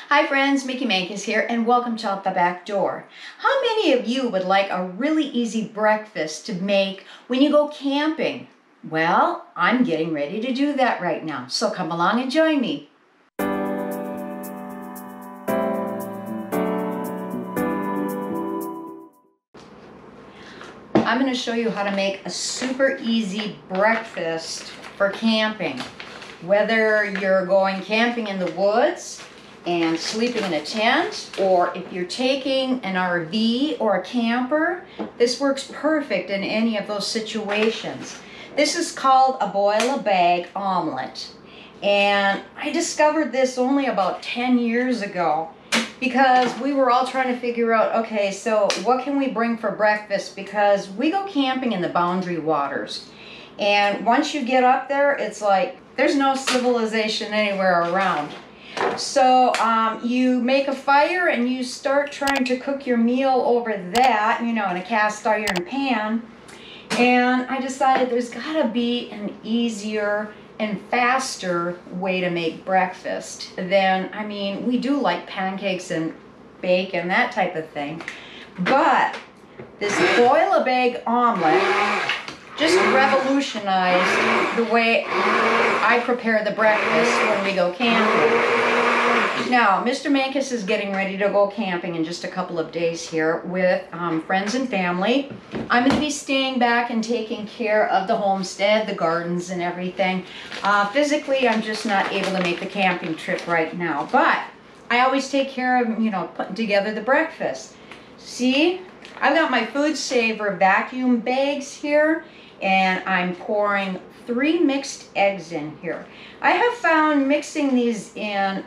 Hi friends, Mickey Mankis here and welcome to Out the Back Door. How many of you would like a really easy breakfast to make when you go camping? Well, I'm getting ready to do that right now, so come along and join me. I'm going to show you how to make a super easy breakfast for camping. Whether you're going camping in the woods and sleeping in a tent, or if you're taking an RV or a camper, this works perfect in any of those situations. This is called a boil-a-bag omelet, and I discovered this only about 10 years ago because we were all trying to figure out, okay, so what can we bring for breakfast, because we go camping in the Boundary Waters, and once you get up there, it's like there's no civilization anywhere around. So you make a fire and you start trying to cook your meal over that, you know, in a cast iron pan. And I decided there's gotta be an easier and faster way to make breakfast than, I mean, we do like pancakes and bacon, that type of thing. But this boil-a-bag omelet just revolutionized the way I prepare the breakfast when we go camping. Now, Mr. Mankis is getting ready to go camping in just a couple of days here with friends and family. I'm going to be staying back and taking care of the homestead, the gardens and everything. Physically, I'm just not able to make the camping trip right now, but I always take care of, you know, putting together the breakfast. See, I've got my Food Saver vacuum bags here, and I'm pouring 3 mixed eggs in here. I have found mixing these in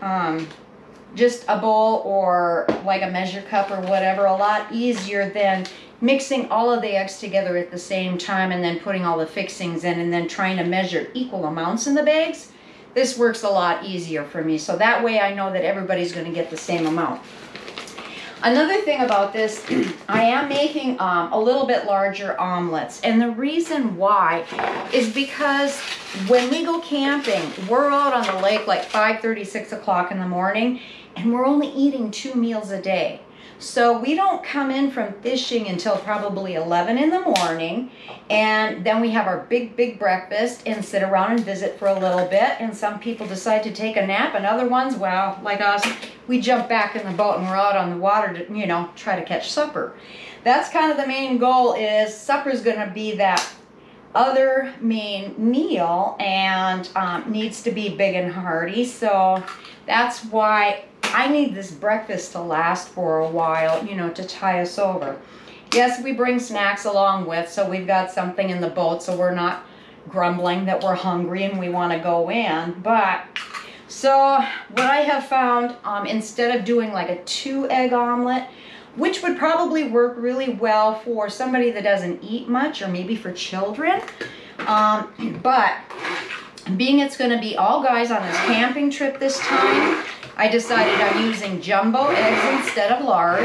just a bowl or like a measure cup or whatever a lot easier than mixing all of the eggs together at the same time and then putting all the fixings in and then trying to measure equal amounts in the bags. This works a lot easier for me, so that way I know that everybody's going to get the same amount. Another thing about this, I am making a little bit larger omelets, and the reason why is because when we go camping, we're out on the lake like 5:30, 6 o'clock in the morning, and we're only eating 2 meals a day. So we don't come in from fishing until probably 11 in the morning, and then we have our big breakfast and sit around and visit for a little bit, and some people decide to take a nap, and other ones, well, like us, we jump back in the boat and we're out on the water to, you know, try to catch supper. That's kind of the main goal, is supper's going to be that other main meal, and needs to be big and hearty, so that's why I need this breakfast to last for a while, you know, to tie us over. Yes, we bring snacks along with, so we've got something in the boat, so we're not grumbling that we're hungry and we want to go in. But so what I have found, instead of doing like a 2-egg omelet, which would probably work really well for somebody that doesn't eat much, or maybe for children, but being it's going to be all guys on this camping trip this time, I decided I'm using jumbo eggs instead of large,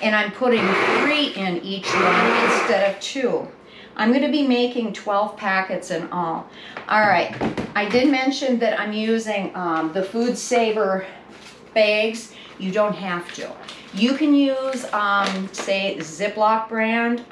and I'm putting 3 in each one instead of 2. I'm going to be making 12 packets in all. Alright, I did mention that I'm using the Food Saver bags. You don't have to. You can use, say, the Ziploc brand.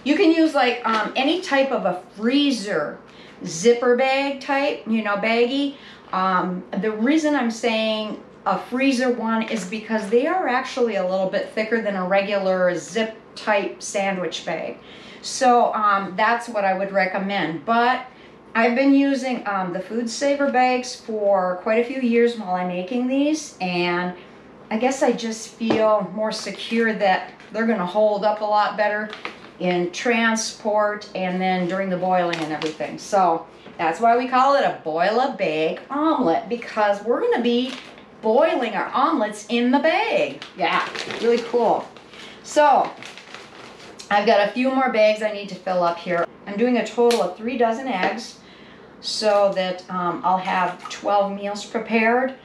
You can use like any type of a freezer zipper bag type, you know, baggie. The reason I'm saying a freezer one is because they are actually a little bit thicker than a regular zip type sandwich bag. So that's what I would recommend. But I've been using the Food Saver bags for quite a few years while I'm making these, and I guess I just feel more secure that they're going to hold up a lot better in transport and then during the boiling and everything. So that's why we call it a boil-a-bag omelet, because we're going to be boiling our omelets in the bag. Yeah, really cool. So I've got a few more bags I need to fill up here. I'm doing a total of 3 dozen eggs so that I'll have 12 meals prepared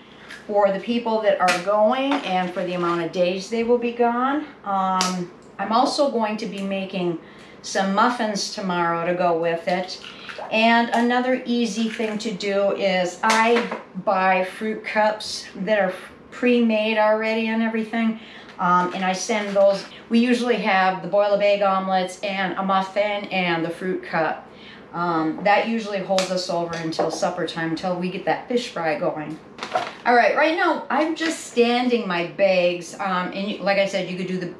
for the people that are going and for the amount of days they will be gone. I'm also going to be making some muffins tomorrow to go with it. And another easy thing to do is I buy fruit cups that are pre-made already and everything. And I send those. We usually have the boil-a-bag omelets and a muffin and the fruit cup. That usually holds us over until supper time, until we get that fish fry going. All right, right now I'm just standing my bags. And like I said, you could do the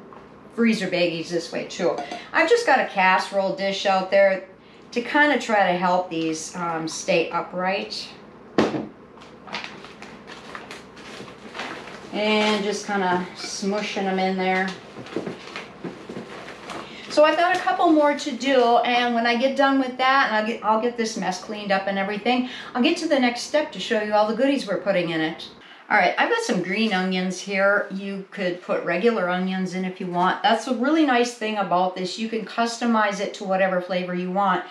freezer baggies this way too. I've just got a casserole dish out there to kind of try to help these stay upright. And just kind of smushing them in there. So I've got a couple more to do, and when I get done with that, and I'll get this mess cleaned up and everything, I'll get to the next step to show you all the goodies we're putting in it. All right, I've got some green onions here. You could put regular onions in if you want. That's a really nice thing about this. You can customize it to whatever flavor you want.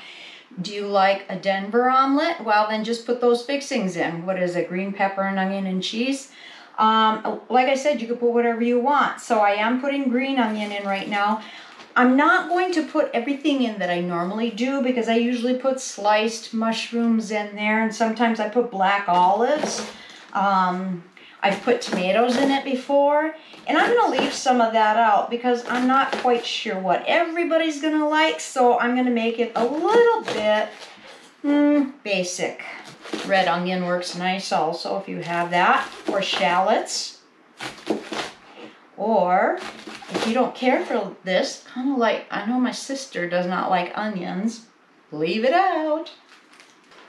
Do you like a Denver omelet? Well, then just put those fixings in. What is it? Green pepper and onion and cheese. Like I said, you could put whatever you want. So I am putting green onion in right now. I'm not going to put everything in that I normally do because I usually put sliced mushrooms in there, and sometimes I put black olives. I've put tomatoes in it before, and I'm going to leave some of that out because I'm not quite sure what everybody's going to like, so I'm going to make it a little bit basic. Red onion works nice also if you have that, or shallots. Or if you don't care for this, kind of like, I know my sister does not like onions, leave it out.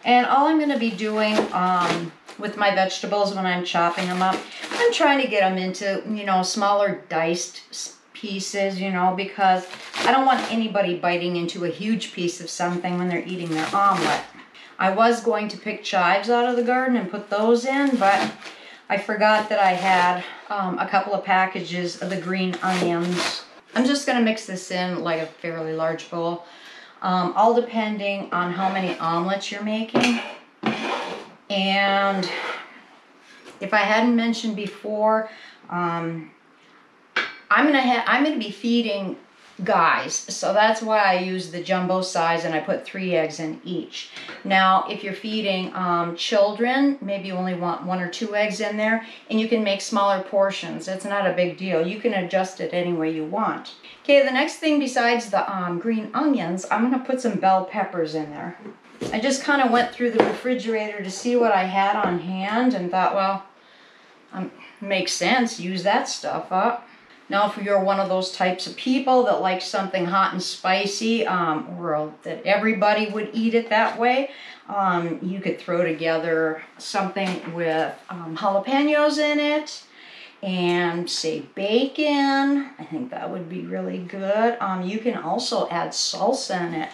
And all I'm going to be doing with my vegetables when I'm chopping them up, I'm trying to get them into, you know, smaller diced pieces, you know, because I don't want anybody biting into a huge piece of something when they're eating their omelet. I was going to pick chives out of the garden and put those in, but I forgot that I had a couple of packages of the green onions. I'm just going to mix this in like a fairly large bowl, all depending on how many omelets you're making. And if I hadn't mentioned before, I'm going to be feeding guys, so that's why I use the jumbo size and I put 3 eggs in each. Now if you're feeding children, maybe you only want 1 or 2 eggs in there, and you can make smaller portions. It's not a big deal. You can adjust it any way you want. Okay, the next thing besides the green onions, I'm going to put some bell peppers in there. I just kind of went through the refrigerator to see what I had on hand and thought, well, makes sense, use that stuff up. Now, if you're one of those types of people that like something hot and spicy, or that everybody would eat it that way, you could throw together something with jalapenos in it and, say, bacon. I think that would be really good. You can also add salsa in it.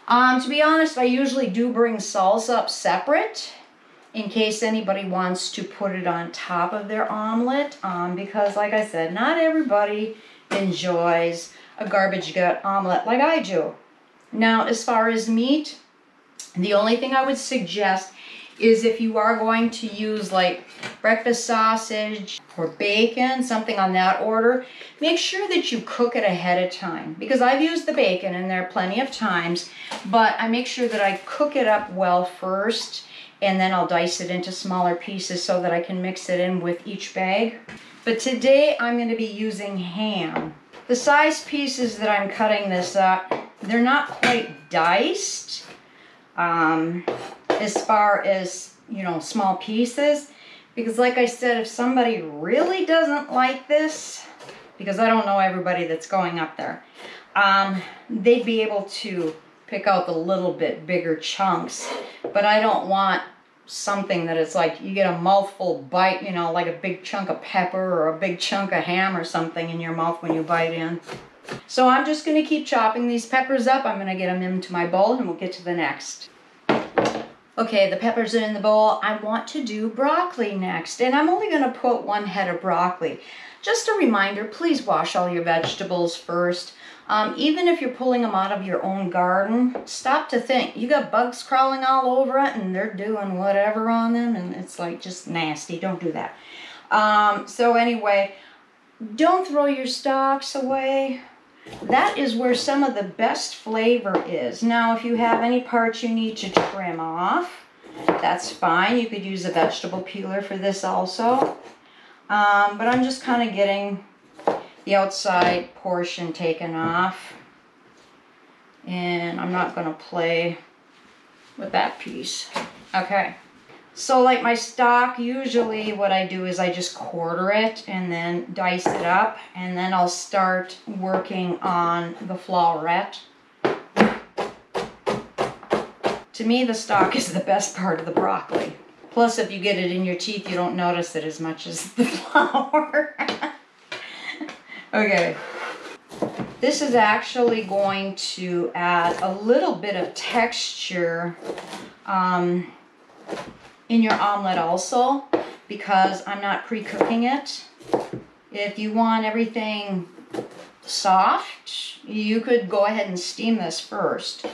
To be honest, I usually do bring salsa up separate in case anybody wants to put it on top of their omelet, because like I said, not everybody enjoys a garbage gut omelet like I do. Now, as far as meat, the only thing I would suggest is if you are going to use like breakfast sausage or bacon, something on that order, make sure that you cook it ahead of time, because I've used the bacon in there plenty of times, but I make sure that I cook it up well first, and then I'll dice it into smaller pieces so that I can mix it in with each bag. But today I'm going to be using ham. The size pieces that I'm cutting this up, they're not quite diced as far as, you know, small pieces, because like I said, if somebody really doesn't like this, because I don't know everybody that's going up there, they'd be able to pick out the little bit bigger chunks, but I don't want something that it's like you get a mouthful bite, you know, like a big chunk of pepper or a big chunk of ham or something in your mouth when you bite in. So I'm just going to keep chopping these peppers up. I'm going to get them into my bowl and we'll get to the next. Okay, the peppers are in the bowl. I want to do broccoli next, and I'm only going to put 1 head of broccoli. Just a reminder, please wash all your vegetables first. Even if you're pulling them out of your own garden, stop to think. You got bugs crawling all over it and they're doing whatever on them, and it's like just nasty. Don't do that. So anyway, don't throw your stalks away. That is where some of the best flavor is. Now, if you have any parts you need to trim off, that's fine. You could use a vegetable peeler for this also. But I'm just kind of getting the outside portion taken off. And I'm not going to play with that piece. Okay. So like my stock, usually what I do is I just quarter it and then dice it up. And then I'll start working on the flowerette. To me, the stock is the best part of the broccoli. Plus, if you get it in your teeth, you don't notice it as much as the flour. Okay. This is actually going to add a little bit of texture in your omelet also, because I'm not pre-cooking it. If you want everything soft, you could go ahead and steam this first.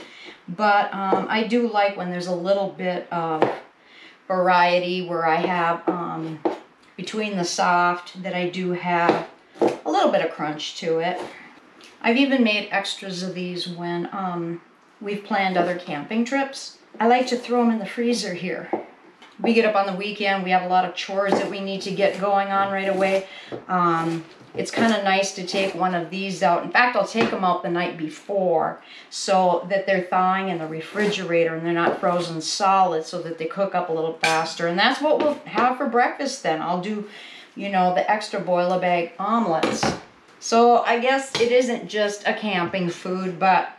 But I do like when there's a little bit of variety where I have between the soft that I do have a little bit of crunch to it. I've even made extras of these when we've planned other camping trips. I like to throw them in the freezer here. We get up on the weekend, we have a lot of chores that we need to get going on right away. It's kind of nice to take one of these out. In fact, I'll take them out the night before so that they're thawing in the refrigerator and they're not frozen solid, so that they cook up a little faster. And that's what we'll have for breakfast then. I'll do, you know, the extra boiler bag omelets. So I guess it isn't just a camping food, but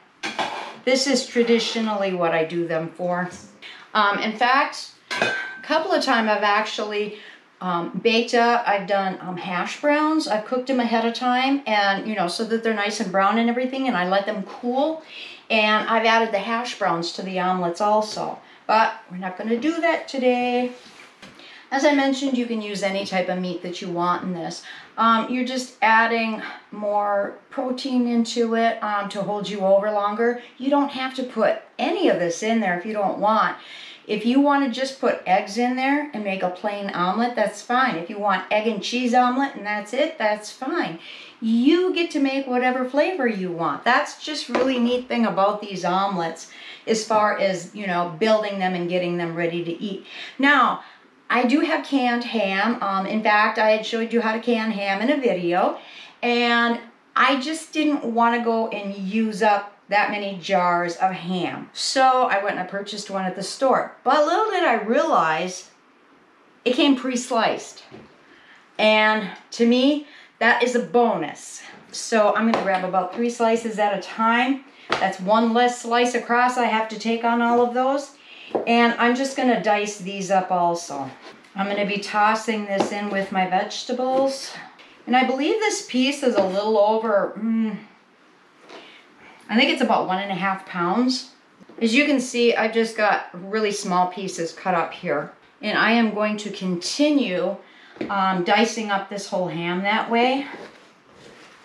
this is traditionally what I do them for. In fact, a couple of times I've actually baked up. I've done hash browns. I've cooked them ahead of time, and you know, so that they're nice and brown and everything, and I let them cool. And I've added the hash browns to the omelets also. But we're not going to do that today. As I mentioned, you can use any type of meat that you want in this. You're just adding more protein into it to hold you over longer. You don't have to put any of this in there if you don't want. If you want to just put eggs in there and make a plain omelet, that's fine. If you want egg and cheese omelet and that's it, that's fine. You get to make whatever flavor you want. That's just really neat thing about these omelets as far as, you know, building them and getting them ready to eat. Now, I do have canned ham. In fact, I had showed you how to can ham in a video, and I just didn't want to go and use up that many jars of ham. So I went and I purchased one at the store. But little did I realize it came pre-sliced. And to me, that is a bonus. So I'm going to grab about 3 slices at a time. That's one less slice across I have to take on all of those. And I'm just going to dice these up also. I'm going to be tossing this in with my vegetables. And I believe this piece is a little over, I think it's about 1.5 pounds. As you can see, I've just got really small pieces cut up here. And I am going to continue dicing up this whole ham that way.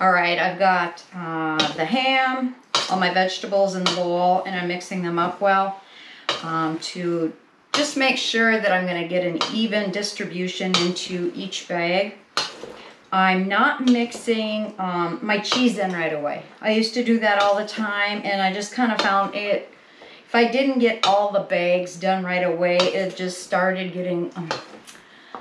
All right, I've got the ham, all my vegetables in the bowl, and I'm mixing them up well. To just make sure that I'm going to get an even distribution into each bag. I'm not mixing my cheese in right away. I used to do that all the time, and I just kind of found it, if I didn't get all the bags done right away, it just started getting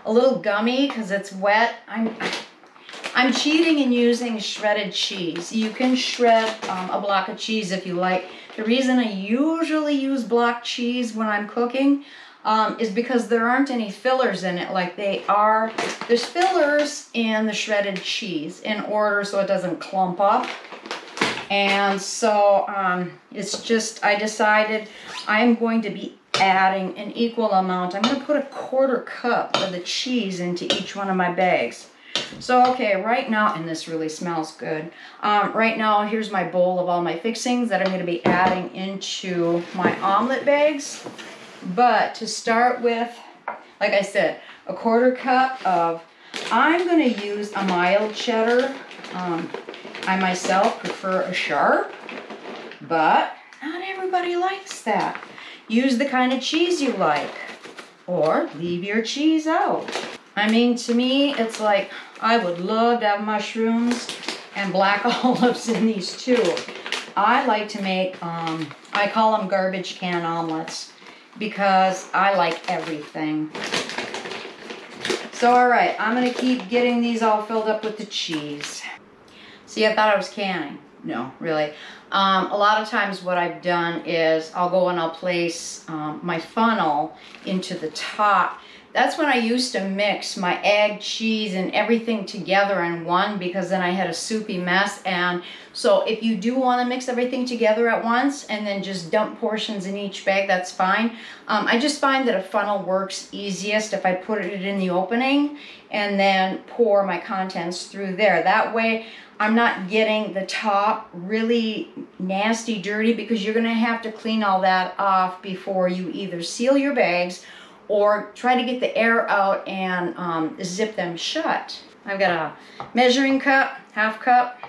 a little gummy because it's wet. I'm cheating and using shredded cheese. You can shred a block of cheese if you like. The reason I usually use block cheese when I'm cooking is because there aren't any fillers in it like they are. There's fillers in the shredded cheese in order so it doesn't clump up. And so it's just, I decided I'm going to be adding an equal amount. I'm going to put a 1/4 cup of the cheese into each one of my bags. So, okay, right now, and this really smells good. Right now, here's my bowl of all my fixings that I'm going to be adding into my omelet bags. But to start with, like I said, a 1/4 cup of, I'm going to use a mild cheddar. I myself prefer a sharp, but not everybody likes that. Use the kind of cheese you like, or leave your cheese out. I mean, to me, it's like, I would love to have mushrooms and black olives in these too. I like to make, I call them garbage can omelets because I like everything. So all right, I'm gonna keep getting these all filled up with the cheese. See, I thought I was canning. No, really. A lot of times what I've done is I'll go and I'll place my funnel into the top. That's when I used to mix my egg, cheese, and everything together in one, because then I had a soupy mess. And so if you do want to mix everything together at once and then just dump portions in each bag, that's fine. I just find that a funnel works easiest if I put it in the opening and then pour my contents through there. That way I'm not getting the top really nasty dirty, because you're going to have to clean all that off before you either seal your bags or try to get the air out and zip them shut. I've got a measuring cup, half cup,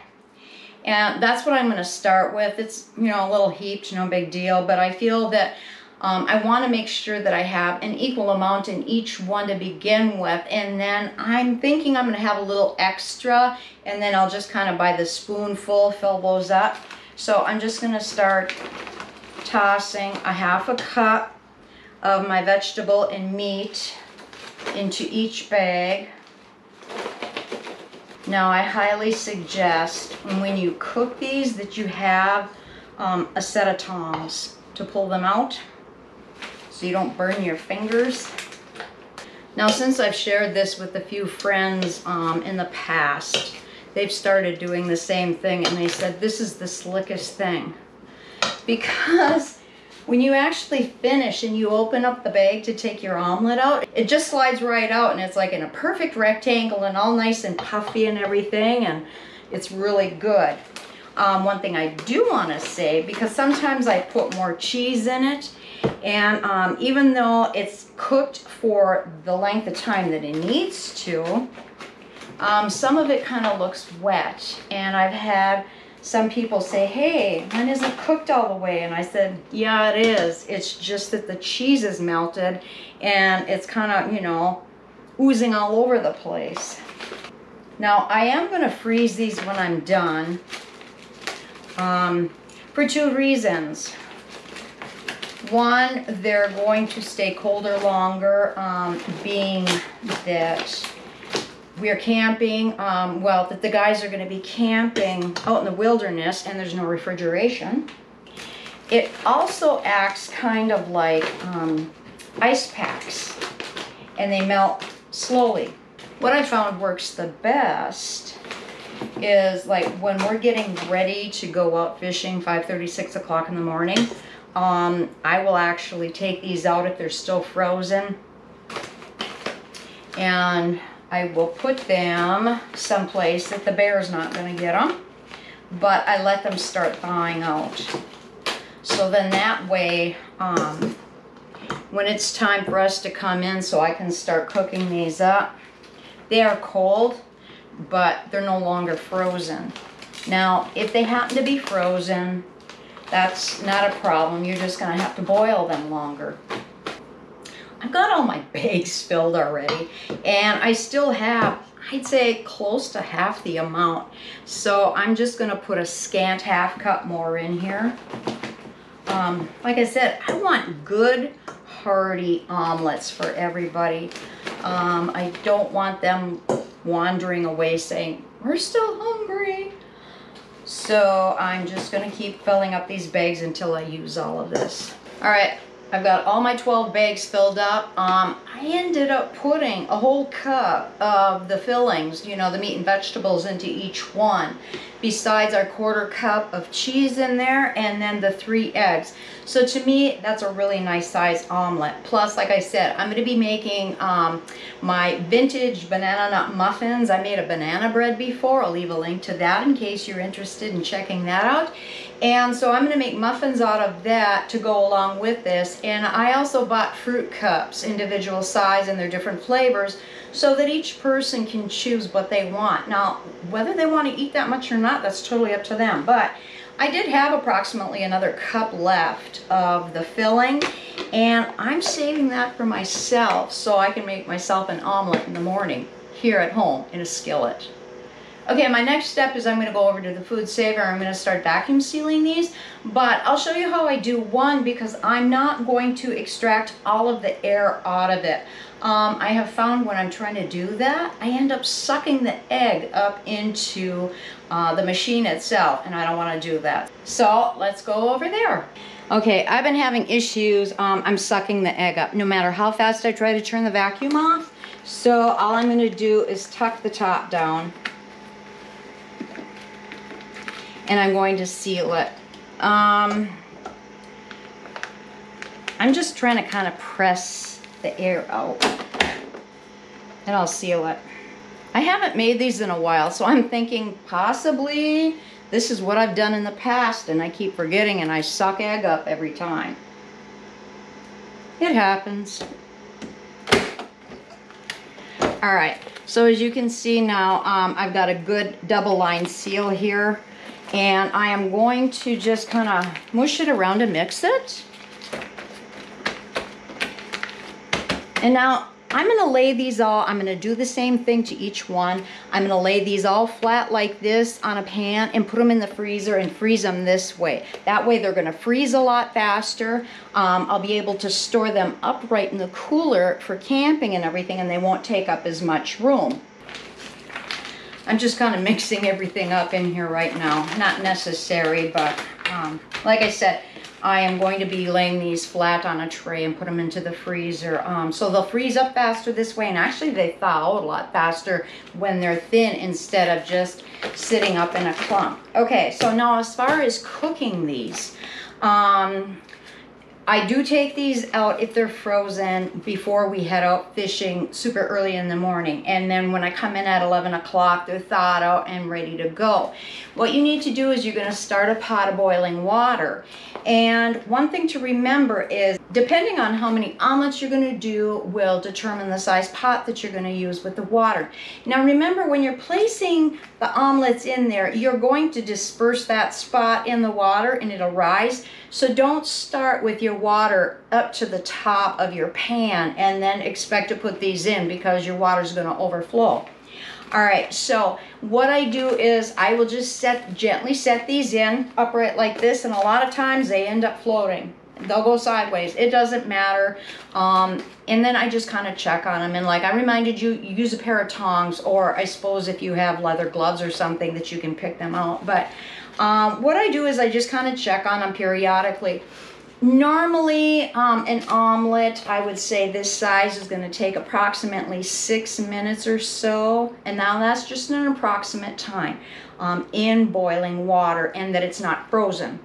and that's what I'm going to start with. It's, you know, a little heaped, no big deal, but I feel that I want to make sure that I have an equal amount in each one to begin with, and then I'm thinking I'm going to have a little extra, and then I'll just kind of by the spoonful fill those up. So I'm just going to start tossing a half a cup of my vegetable and meat into each bag. Now I highly suggest when you cook these that you have a set of tongs to pull them out so you don't burn your fingers. Now, since I've shared this with a few friends in the past, they've started doing the same thing, and they said this is the slickest thing, because when you actually finish and you open up the bag to take your omelet out, it just slides right out, and it's like in a perfect rectangle and all nice and puffy and everything, and it's really good. One thing I do want to say, because sometimes I put more cheese in it, and even though it's cooked for the length of time that it needs to, some of it kind of looks wet, and I've had some people say, hey, mine isn't cooked all the way, and I said, yeah, it is. It's just that the cheese is melted and it's kind of, you know, oozing all over the place. Now, I am going to freeze these when I'm done for two reasons. One, they're going to stay colder longer, being that we're camping, well, that the guys are going to be camping out in the wilderness and there's no refrigeration. It also acts kind of like ice packs, and they melt slowly. What I found works the best is like when we're getting ready to go out fishing, 5:30, 6 o'clock in the morning, I will actually take these out if they're still frozen, and I will put them someplace that the bear's not going to get them, but I let them start thawing out. So then that way, when it's time for us to come in so I can start cooking these up, they are cold, but they're no longer frozen. Now, if they happen to be frozen, that's not a problem. You're just going to have to boil them longer. I've got all my bags filled already, and I still have, I'd say, close to half the amount. So I'm just going to put a scant half cup more in here. Like I said, I want good, hearty omelets for everybody. I don't want them wandering away saying, we're still hungry. So I'm just going to keep filling up these bags until I use all of this. All right. I've got all my 12 bags filled up. I ended up putting a whole cup of the fillings, you know, the meat and vegetables, into each one, besides our quarter cup of cheese in there, and then the 3 eggs. So to me, that's a really nice size omelet. Plus, like I said, I'm going to be making my vintage banana nut muffins. I made a banana bread before. I'll leave a link to that in case you're interested in checking that out. And so I'm going to make muffins out of that to go along with this. And I also bought fruit cups, individual size and their different flavors, so that each person can choose what they want. Now, whether they want to eat that much or not, that's totally up to them. But I did have approximately another cup left of the filling, and I'm saving that for myself so I can make myself an omelet in the morning here at home in a skillet. Okay, my next step is I'm going to go over to the food saver. I'm going to start vacuum sealing these, but I'll show you how I do one because I'm not going to extract all of the air out of it. I have found when I'm trying to do that, I end up sucking the egg up into the machine itself, and I don't want to do that. So let's go over there. Okay, I've been having issues. I'm sucking the egg up no matter how fast I try to turn the vacuum off. So all I'm going to do is tuck the top down, and I'm going to seal it. I'm just trying to kind of press the air out, and I'll seal it. I haven't made these in a while, so I'm thinking possibly this is what I've done in the past, and I keep forgetting, and I suck egg up every time. It happens. All right, so as you can see now, I've got a good double line seal here, and I am going to just kind of mush it around and mix it. And now I'm going to lay these all, I'm going to do the same thing to each one. I'm going to lay these all flat like this on a pan and put them in the freezer and freeze them this way. That way they're going to freeze a lot faster. I'll be able to store them upright in the cooler for camping and everything, and they won't take up as much room. I'm just kind of mixing everything up in here right now. Not necessary, but like I said, I am going to be laying these flat on a tray and put them into the freezer. So they'll freeze up faster this way, and actually they thaw out a lot faster when they're thin instead of just sitting up in a clump. Okay, so now as far as cooking these, I do take these out if they're frozen before we head out fishing super early in the morning. And then when I come in at 11 o'clock, they're thawed out and ready to go. What you need to do is you're going to start a pot of boiling water. And one thing to remember is depending on how many omelets you're going to do will determine the size pot that you're going to use with the water. Now remember, when you're placing the omelets in there, you're going to disperse that spot in the water and it'll rise. So don't start with your water up to the top of your pan and then expect to put these in because your water is going to overflow. All right, so what I do is I will just gently set these in upright like this, and a lot of times they end up floating. They'll go sideways. It doesn't matter. And then I just kind of check on them. And like I reminded you, use a pair of tongs, or I suppose if you have leather gloves or something that you can pick them out. But what I do is I just kind of check on them periodically. Normally, an omelet, I would say this size is going to take approximately 6 minutes or so. And now that's just an approximate time in boiling water, and that it's not frozen.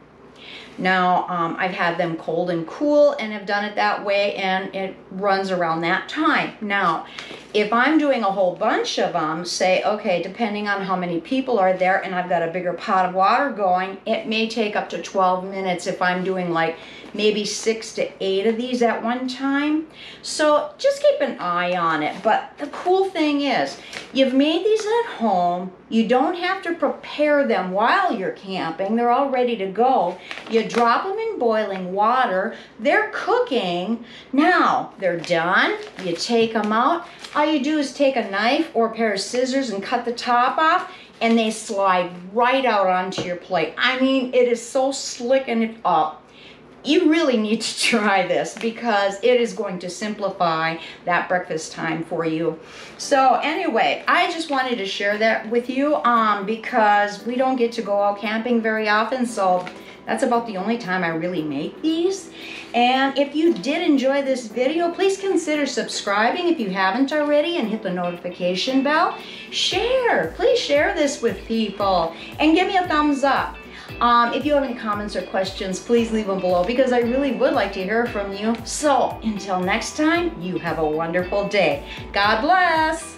Now, I've had them cold and cool and have done it that way, and it runs around that time. Now, if I'm doing a whole bunch of them, say, okay, depending on how many people are there and I've got a bigger pot of water going, it may take up to 12 minutes if I'm doing like maybe 6 to 8 of these at one time. So just keep an eye on it. But the cool thing is, you've made these at home. You don't have to prepare them while you're camping. They're all ready to go. You drop them in boiling water. They're cooking. Now they're done. You take them out. All you do is take a knife or a pair of scissors and cut the top off, and they slide right out onto your plate. I mean, it is so slick and up. You really need to try this because it is going to simplify that breakfast time for you. So anyway, I just wanted to share that with you because we don't get to go out camping very often, so that's about the only time I really make these. And if you did enjoy this video, please consider subscribing if you haven't already, and hit the notification bell. Share, please share this with people, and give me a thumbs up. If you have any comments or questions, please leave them below because I really would like to hear from you. So until next time, you have a wonderful day. God bless.